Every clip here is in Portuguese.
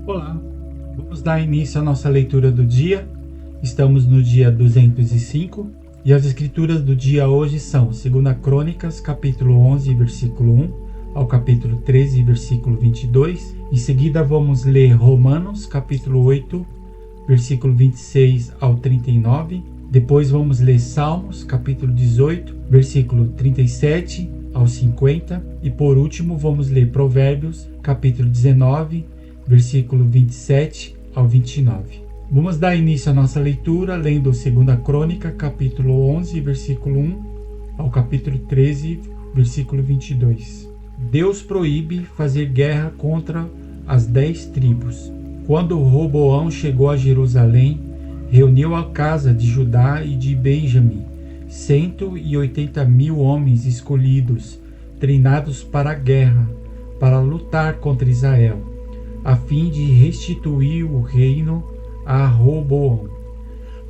Olá, vamos dar início à nossa leitura do dia. Estamos no dia 205 e as escrituras do dia hoje são 2 Crônicas, capítulo 11, versículo 1 ao capítulo 13, versículo 22. Em seguida vamos ler Romanos, capítulo 8, versículo 26 ao 39. Depois vamos ler Salmos, capítulo 18, versículo 37 ao 50. E por último vamos ler Provérbios, capítulo 19, versículo 27 ao 29. Vamos dar início à nossa leitura lendo 2 Crônica, capítulo 11, versículo 1 ao capítulo 13, versículo 22. Deus proíbe fazer guerra contra as 10 tribos. Quando Roboão chegou a Jerusalém, reuniu a casa de Judá e de Benjamim 180.000 homens escolhidos, treinados para a guerra, para lutar contra Israel, a fim de restituir o reino a Roboão.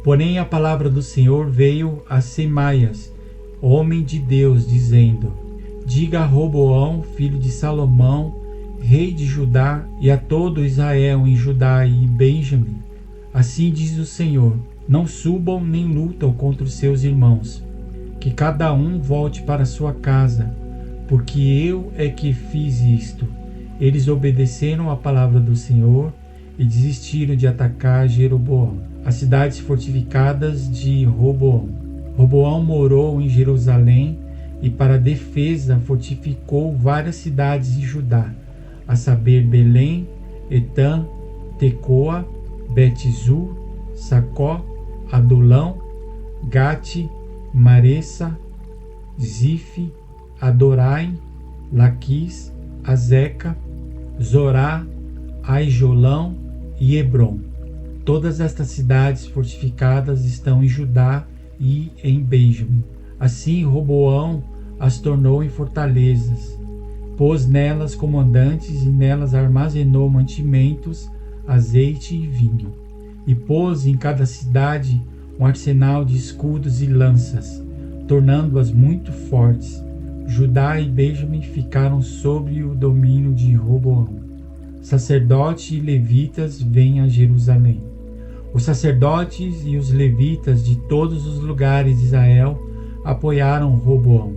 Porém a palavra do Senhor veio a Semaias, homem de Deus, dizendo: diga a Roboão, filho de Salomão, rei de Judá, e a todo Israel em Judá e Benjamim: assim diz o Senhor, não subam nem lutam contra os seus irmãos, que cada um volte para sua casa, porque eu é que fiz isto. Eles obedeceram à palavra do Senhor e desistiram de atacar Jeroboão, as cidades fortificadas de Roboão. Roboão morou em Jerusalém e para defesa fortificou várias cidades de Judá, a saber Belém, Etã, Tecoa, Bet-Zur, Sacó, Adulão, Gate, Maressa, Zife, Adorai, Laquis, Azeca, Zorá, Aijolão e Hebrom. Todas estas cidades fortificadas estão em Judá e em Benjamim. Assim Roboão as tornou em fortalezas, pôs nelas comandantes e nelas armazenou mantimentos, azeite e vinho. E pôs em cada cidade um arsenal de escudos e lanças, tornando-as muito fortes. Judá e Benjamim ficaram sob o domínio de Roboão. Sacerdotes e levitas vêm a Jerusalém. Os sacerdotes e os levitas de todos os lugares de Israel apoiaram Roboão.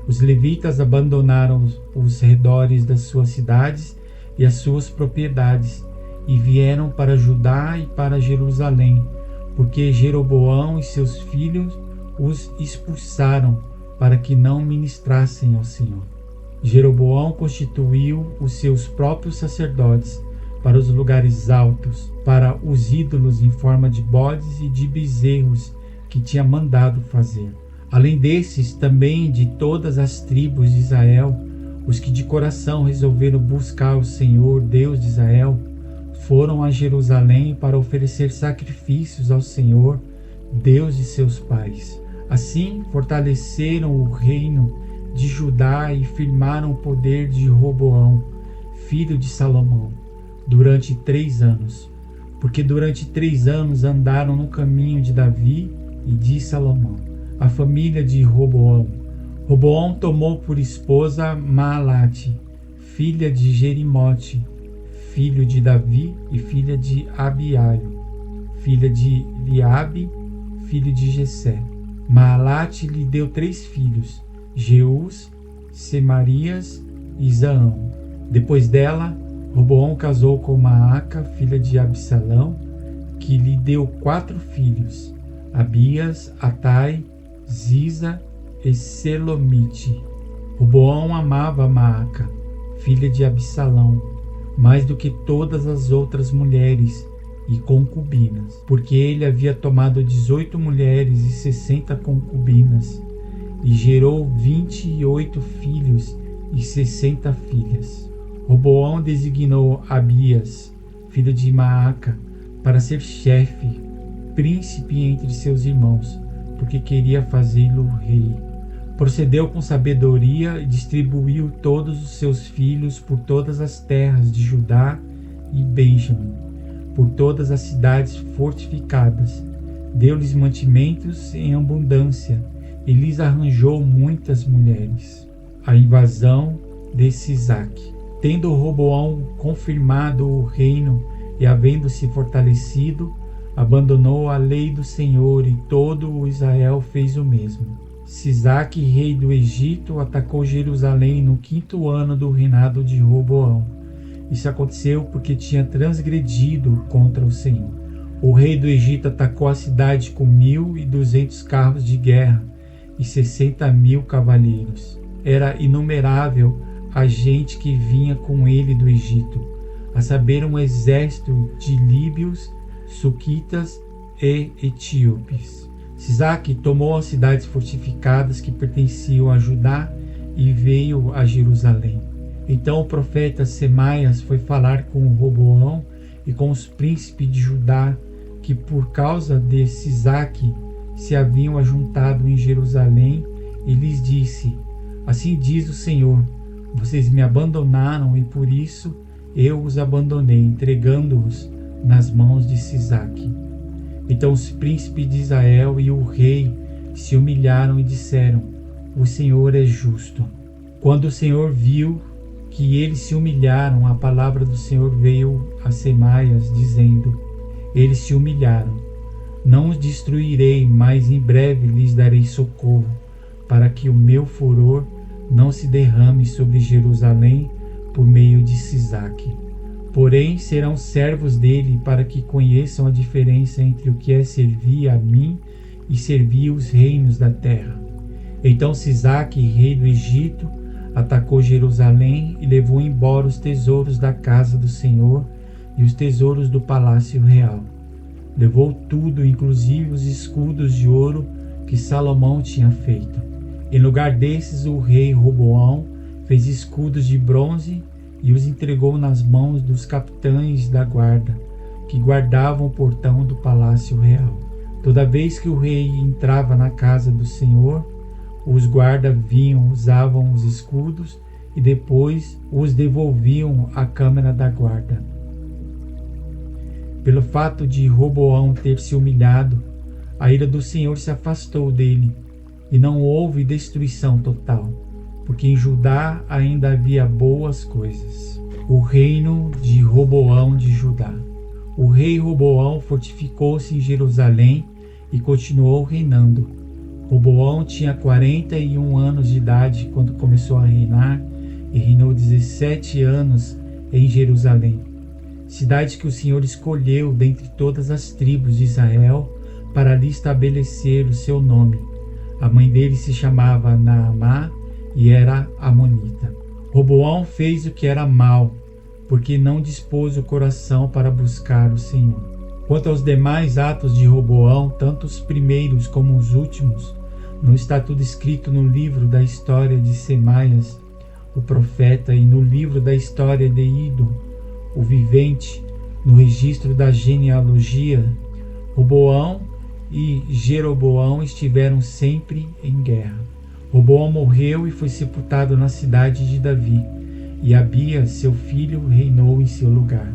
Os levitas abandonaram os redores das suas cidades e as suas propriedades e vieram para Judá e para Jerusalém, porque Jeroboão e seus filhos os expulsaram para que não ministrassem ao Senhor. Jeroboão constituiu os seus próprios sacerdotes para os lugares altos, para os ídolos em forma de bodes e de bezerros que tinha mandado fazer. Além desses, também de todas as tribos de Israel, os que de coração resolveram buscar o Senhor, Deus de Israel, foram a Jerusalém para oferecer sacrifícios ao Senhor, Deus de seus pais. Assim, fortaleceram o reino de Judá e firmaram o poder de Roboão, filho de Salomão, durante 3 anos. Porque durante 3 anos andaram no caminho de Davi e de Salomão, a família de Roboão. Roboão tomou por esposa Maalate, filha de Jerimote, filho de Davi, e filha de Abiaio, filha de Eliabe, filho de Jessé. Maalate lhe deu 3 filhos, Jeús, Semarias e Zaão. Depois dela, Roboão casou com Maaca, filha de Absalão, que lhe deu 4 filhos, Abias, Atai, Ziza e Selomite. Roboão amava Maaca, filha de Absalão, mais do que todas as outras mulheres e concubinas, porque ele havia tomado 18 mulheres e 60 concubinas, e gerou 28 filhos e 60 filhas. Roboão designou Abias, filho de Maaca, para ser chefe, príncipe entre seus irmãos, porque queria fazê-lo rei. Procedeu com sabedoria e distribuiu todos os seus filhos por todas as terras de Judá e Benjamim, por todas as cidades fortificadas. Deu-lhes mantimentos em abundância e lhes arranjou muitas mulheres. A invasão de Sisaque. Tendo Roboão confirmado o reino e, havendo-se fortalecido, abandonou a lei do Senhor, e todo o Israel fez o mesmo. Sisaque, rei do Egito, atacou Jerusalém no 5º ano do reinado de Roboão. Isso aconteceu porque tinha transgredido contra o Senhor. O rei do Egito atacou a cidade com 1.200 carros de guerra e 60.000 cavaleiros. Era inumerável a gente que vinha com ele do Egito, a saber, um exército de líbios, suquitas e etíopes. Sisaque tomou as cidades fortificadas que pertenciam a Judá e veio a Jerusalém. Então o profeta Semaias foi falar com Roboão e com os príncipes de Judá, que por causa de Sisaque se haviam ajuntado em Jerusalém, e lhes disse: assim diz o Senhor, vocês me abandonaram e por isso eu os abandonei, entregando-os nas mãos de Sisaque. Então os príncipes de Israel e o rei se humilharam e disseram: o Senhor é justo. Quando o Senhor viu que eles se humilharam, a palavra do Senhor veio a Semaias, dizendo: eles se humilharam. Não os destruirei, mas em breve lhes darei socorro, para que o meu furor não se derrame sobre Jerusalém por meio de Sisaque. Porém, serão servos dele, para que conheçam a diferença entre o que é servir a mim e servir os reinos da terra. Então Sisaque, rei do Egito, atacou Jerusalém e levou embora os tesouros da casa do Senhor e os tesouros do palácio real. Levou tudo, inclusive os escudos de ouro que Salomão tinha feito. Em lugar desses, o rei Roboão fez escudos de bronze e os entregou nas mãos dos capitães da guarda, que guardavam o portão do palácio real. Toda vez que o rei entrava na casa do Senhor, os guardas vinham, usavam os escudos e depois os devolviam à câmara da guarda. Pelo fato de Roboão ter se humilhado, a ira do Senhor se afastou dele, e não houve destruição total, porque em Judá ainda havia boas coisas. O reino de Roboão de Judá. O rei Roboão fortificou-se em Jerusalém e continuou reinando. Roboão tinha 41 anos de idade quando começou a reinar e reinou 17 anos em Jerusalém, cidade que o Senhor escolheu dentre todas as tribos de Israel para ali estabelecer o seu nome. A mãe dele se chamava Naamá e era amonita. Roboão fez o que era mal, porque não dispôs o coração para buscar o Senhor. Quanto aos demais atos de Roboão, tanto os primeiros como os últimos, não está tudo escrito no livro da história de Semaias, o profeta, e no livro da história de Ido, o vivente, no registro da genealogia. Roboão e Jeroboão estiveram sempre em guerra. Roboão morreu e foi sepultado na cidade de Davi, e Abias, seu filho, reinou em seu lugar.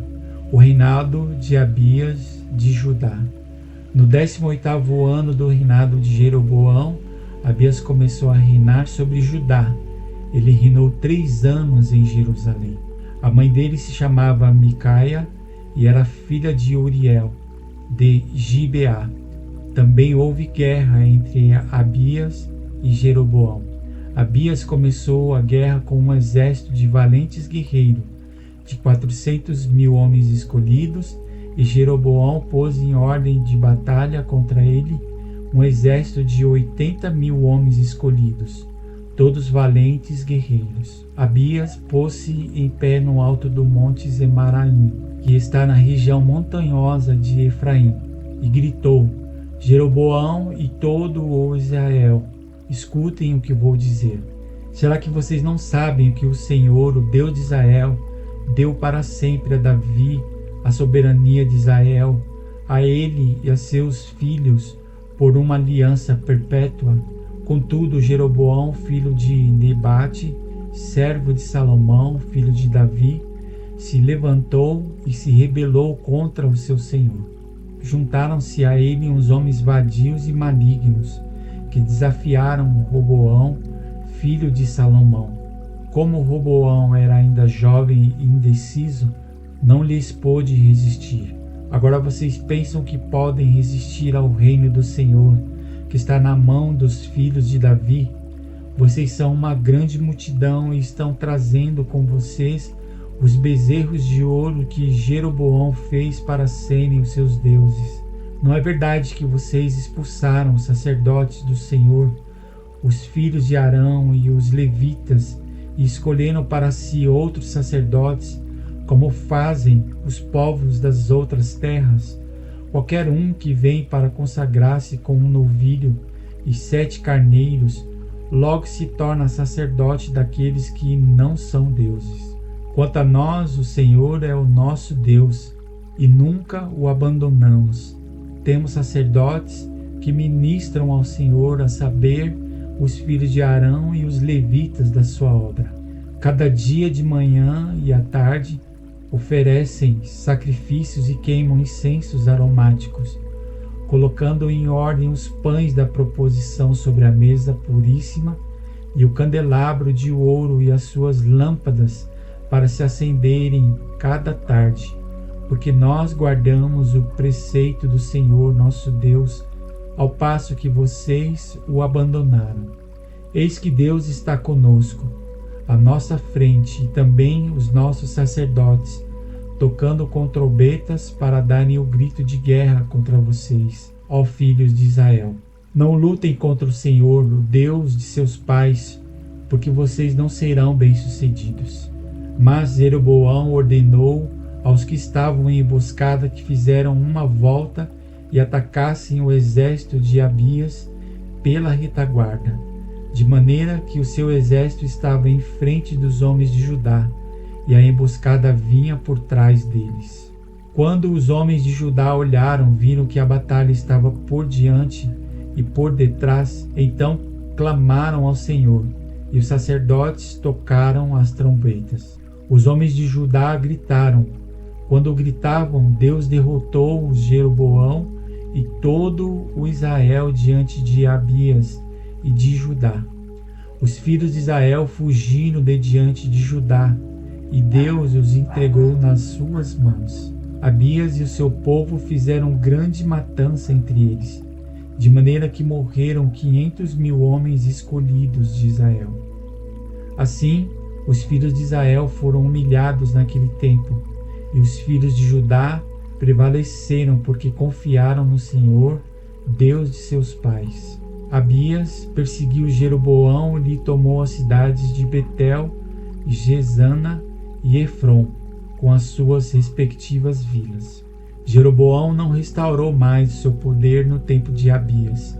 O reinado de Abias de Judá. No 18º ano do reinado de Jeroboão, Abias começou a reinar sobre Judá. Ele reinou 3 anos em Jerusalém. A mãe dele se chamava Micaia e era filha de Uriel, de Gibeá. Também houve guerra entre Abias e Jeroboão. Abias começou a guerra com um exército de valentes guerreiros, de 400.000 homens escolhidos, e Jeroboão pôs em ordem de batalha contra ele um exército de 80.000 homens escolhidos, todos valentes guerreiros. Abias pôs-se em pé no alto do monte Zemaraim, que está na região montanhosa de Efraim, e gritou: Jeroboão e todo o Israel, escutem o que vou dizer. Será que vocês não sabem que o Senhor, o Deus de Israel, deu para sempre a Davi a soberania de Israel, a ele e a seus filhos, por uma aliança perpétua? Contudo, Jeroboão, filho de Nebate, servo de Salomão, filho de Davi, se levantou e se rebelou contra o seu senhor. Juntaram-se a ele uns homens vadios e malignos, que desafiaram Roboão, filho de Salomão. Como Roboão era ainda jovem e indeciso, não lhes pôde resistir. Agora vocês pensam que podem resistir ao reino do Senhor, que está na mão dos filhos de Davi? Vocês são uma grande multidão e estão trazendo com vocês os bezerros de ouro que Jeroboão fez para serem os seus deuses. Não é verdade que vocês expulsaram os sacerdotes do Senhor, os filhos de Arão e os levitas, e escolheram para si outros sacerdotes, como fazem os povos das outras terras? Qualquer um que vem para consagrar-se com um novilho e 7 carneiros, logo se torna sacerdote daqueles que não são deuses. Quanto a nós, o Senhor é o nosso Deus, e nunca o abandonamos. Temos sacerdotes que ministram ao Senhor, a saber, os filhos de Arão e os levitas da sua obra. Cada dia de manhã e à tarde oferecem sacrifícios e queimam incensos aromáticos, colocando em ordem os pães da proposição sobre a mesa puríssima e o candelabro de ouro e as suas lâmpadas para se acenderem cada tarde, porque nós guardamos o preceito do Senhor nosso Deus, ao passo que vocês o abandonaram. Eis que Deus está conosco, à nossa frente, e também os nossos sacerdotes, tocando com trombetas para darem o grito de guerra contra vocês, ó filhos de Israel. Não lutem contra o Senhor, o Deus de seus pais, porque vocês não serão bem-sucedidos. Mas Jeroboão ordenou aos que estavam em emboscada que fizeram uma volta e atacassem o exército de Abias pela retaguarda, de maneira que o seu exército estava em frente dos homens de Judá, e a emboscada vinha por trás deles. Quando os homens de Judá olharam, viram que a batalha estava por diante e por detrás, então clamaram ao Senhor, e os sacerdotes tocaram as trombetas. Os homens de Judá gritaram. Quando gritavam, Deus derrotou o Jeroboão e todo o Israel diante de Abias e de Judá. Os filhos de Israel fugiram de diante de Judá, e Deus os entregou nas suas mãos. Abias e o seu povo fizeram grande matança entre eles, de maneira que morreram 500.000 homens escolhidos de Israel. Assim, os filhos de Israel foram humilhados naquele tempo, e os filhos de Judá prevaleceram porque confiaram no Senhor, Deus de seus pais. Abias perseguiu Jeroboão e lhe tomou as cidades de Betel, Gesana e Efron, com as suas respectivas vilas. Jeroboão não restaurou mais o seu poder no tempo de Abias.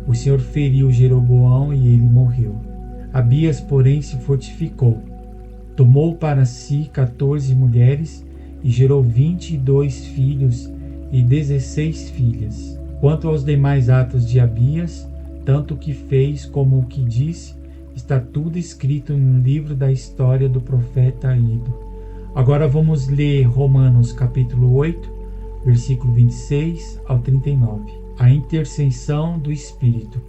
O Senhor feriu Jeroboão e ele morreu. Abias, porém, se fortificou. Tomou para si 14 mulheres e gerou 22 filhos e 16 filhas. Quanto aos demais atos de Abias, tanto o que fez como o que disse, está tudo escrito no livro da história do profeta Ido. Agora vamos ler Romanos capítulo 8, versículo 26 ao 39. A intercessão do Espírito.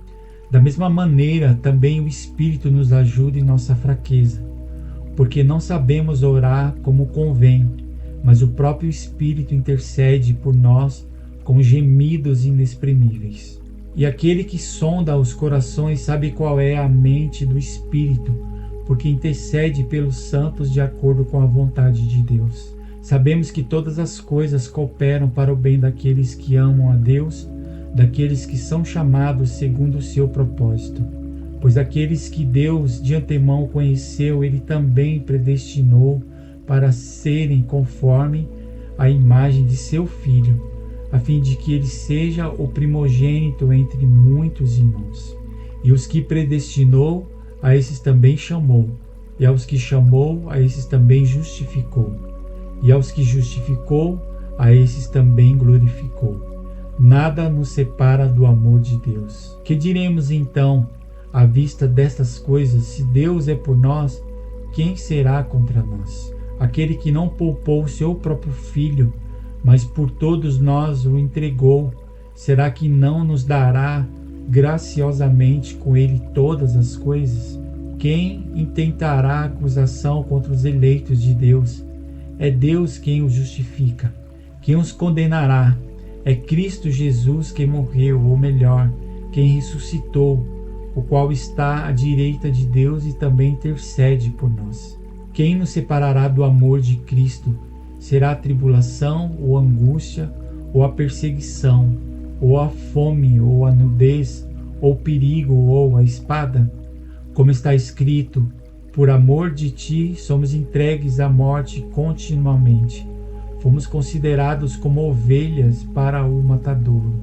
Da mesma maneira, também o Espírito nos ajuda em nossa fraqueza, porque não sabemos orar como convém, mas o próprio Espírito intercede por nós com gemidos inexprimíveis. E aquele que sonda os corações sabe qual é a mente do Espírito, porque intercede pelos santos de acordo com a vontade de Deus. Sabemos que todas as coisas cooperam para o bem daqueles que amam a Deus, daqueles que são chamados segundo o seu propósito. Pois aqueles que Deus de antemão conheceu, ele também predestinou para serem conforme a imagem de seu Filho, a fim de que ele seja o primogênito entre muitos irmãos. E os que predestinou, a esses também chamou, e aos que chamou, a esses também justificou, e aos que justificou, a esses também glorificou. Nada nos separa do amor de Deus. Que diremos então, à vista destas coisas? Se Deus é por nós, quem será contra nós? Aquele que não poupou o seu próprio Filho, mas por todos nós o entregou, será que não nos dará graciosamente com ele todas as coisas? Quem intentará acusação contra os eleitos de Deus? É Deus quem os justifica. Quem os condenará? É Cristo Jesus quem morreu, ou melhor, quem ressuscitou, o qual está à direita de Deus e também intercede por nós. Quem nos separará do amor de Cristo? Será a tribulação, ou a angústia, ou a perseguição, ou a fome, ou a nudez, ou o perigo, ou a espada? Como está escrito, por amor de ti somos entregues à morte continuamente. Fomos considerados como ovelhas para o matadouro.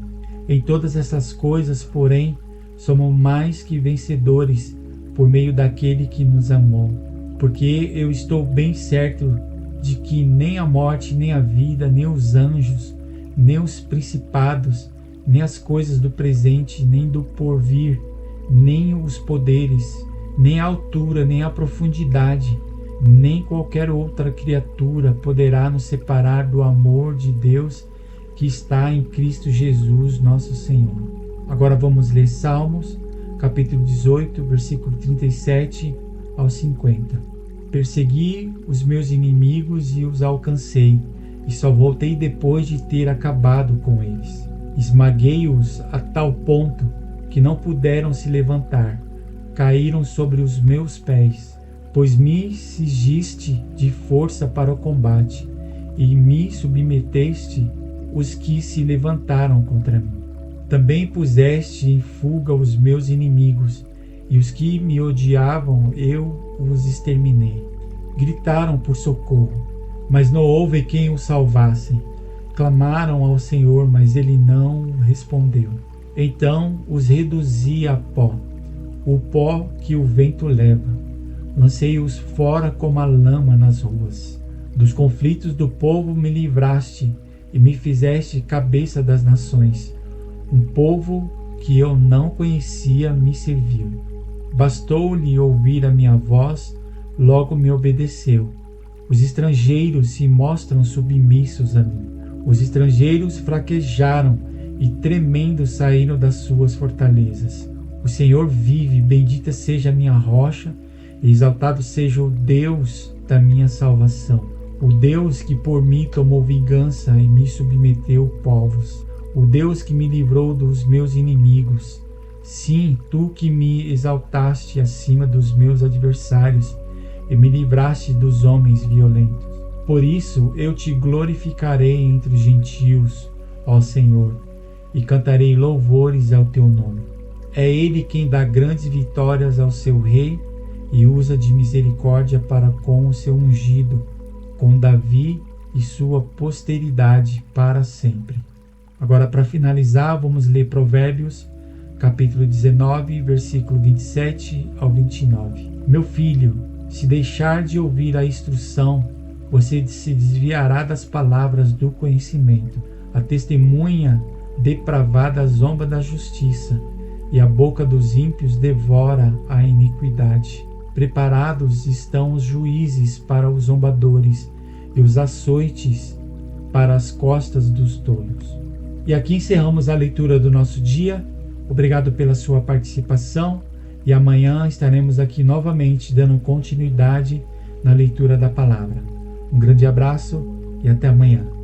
Em todas essas coisas, porém, somos mais que vencedores por meio daquele que nos amou. Porque eu estou bem certo de que nem a morte, nem a vida, nem os anjos, nem os principados, nem as coisas do presente, nem do porvir, nem os poderes, nem a altura, nem a profundidade, nem qualquer outra criatura poderá nos separar do amor de Deus que está em Cristo Jesus, nosso Senhor. Agora vamos ler Salmos, capítulo 18, versículo 37 ao 50. Persegui os meus inimigos e os alcancei, e só voltei depois de ter acabado com eles. Esmaguei-os a tal ponto que não puderam se levantar. Caíram sobre os meus pés, pois me cingiste de força para o combate, e me submeteste os que se levantaram contra mim. Também puseste em fuga os meus inimigos, e os que me odiavam eu os exterminei. Gritaram por socorro, mas não houve quem os salvasse. Clamaram ao Senhor, mas ele não respondeu. Então os reduzi a pó, o pó que o vento leva. Lancei-os fora como a lama nas ruas. Dos conflitos do povo me livraste e me fizeste cabeça das nações. Um povo que eu não conhecia me serviu. Bastou-lhe ouvir a minha voz, logo me obedeceu. Os estrangeiros se mostram submissos a mim. Os estrangeiros fraquejaram e tremendo saíram das suas fortalezas. O Senhor vive, bendita seja a minha rocha, e exaltado seja o Deus da minha salvação. O Deus que por mim tomou vingança e me submeteu povos. O Deus que me livrou dos meus inimigos. Sim, tu que me exaltaste acima dos meus adversários e me livraste dos homens violentos. Por isso eu te glorificarei entre os gentios, ó Senhor, e cantarei louvores ao teu nome. É Ele quem dá grandes vitórias ao seu rei e usa de misericórdia para com o seu ungido, com Davi e sua posteridade para sempre. Agora, para finalizar, vamos ler Provérbios, capítulo 19, versículo 27 ao 29. Meu filho, se deixar de ouvir a instrução, você se desviará das palavras do conhecimento. A testemunha depravada zomba da justiça, e a boca dos ímpios devora a iniquidade. Preparados estão os juízes para os zombadores, e os açoites para as costas dos tolos. E aqui encerramos a leitura do nosso dia. Obrigado pela sua participação, e amanhã estaremos aqui novamente dando continuidade na leitura da palavra. Um grande abraço e até amanhã.